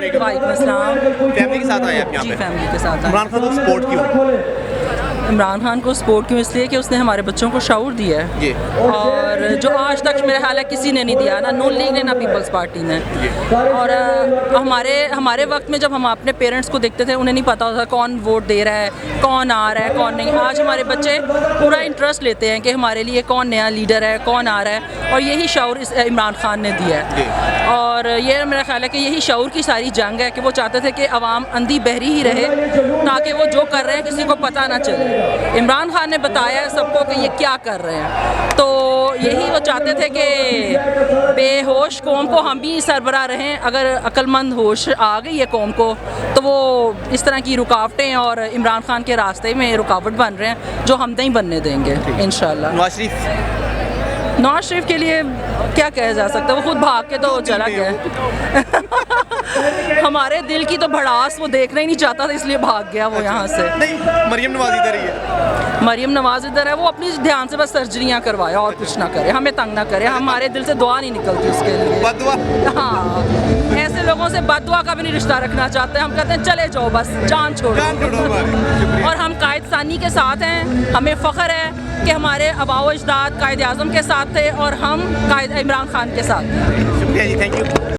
وعلیکم السلام. فیملی کے ساتھ آئے آپ یہاں جی پہ؟ فیملی کے ساتھ آئے. عمران خان کو سپورٹ کیوں؟ عمران خان کو سپورٹ کیوں؟ اس لیے کہ اس نے ہمارے بچوں کو شعور دیا ہے جی اور جو آج تک میرا خیال ہے کسی نے نہیں دیا، نہ نون لیگ نے نہ پیپلز پارٹی نے. اور ہمارے وقت میں جب ہم اپنے پیرنٹس کو دیکھتے تھے انہیں نہیں پتا ہوتا کون ووٹ دے رہا ہے، کون آ رہا ہے، کون نہیں. آج ہمارے بچے پورا انٹرسٹ لیتے ہیں کہ ہمارے لیے کون نیا لیڈر ہے، کون آ رہا ہے، اور یہی شعور عمران خان نے دیا ہے. اور یہ میرا خیال ہے کہ یہی شعور کی ساری جنگ ہے کہ وہ چاہتے تھے کہ عوام اندھی بہری ہی رہے تاکہ وہ جو کر رہے ہیں کسی کو پتہ نہ چلے. عمران خان نے بتایا ہے سب کو کہ یہ کیا کر رہے ہیں، تو یہی وہ چاہتے تھے کہ بے ہوش قوم کو ہم بھی سربراہ رہیں. اگر عقل مند ہوش آ گئی ہے قوم کو تو وہ اس طرح کی رکاوٹیں اور عمران خان کے راستے میں رکاوٹ بن رہے ہیں جو ہم نہیں بننے دیں گے انشاءاللہ. نواز شریف کے لیے کیا کہا جا سکتا ہے، وہ خود بھاگ کے تو چلا گیا. ہمارے دل کی تو بھڑاس وہ دیکھنا ہی نہیں چاہتا تھا، اس لیے بھاگ گیا وہ یہاں سے. نہیں، مریم نواز ادھر ہی ہے. مریم نواز ادھر ہے، وہ اپنی دھیان سے بس سرجریاں کروائے اور کچھ نہ کرے، ہمیں تنگ نہ کرے. ہمارے دل سے دعا نہیں نکلتی اس کے لیے. بد دعا. ہاں، ایسے لوگوں سے بد دعا کا بھی نہیں رشتہ رکھنا چاہتے. ہم کہتے ہیں چلے جاؤ بس، جان چھوڑو. اور ہم قائد ثانی کے ساتھ ہیں. ہمیں فخر ہے کہ ہمارے آباء و اجداد قائد اعظم کے ساتھ تھے اور ہم قائد عمران خان کے ساتھ. شکریہ جی، تھینک یو.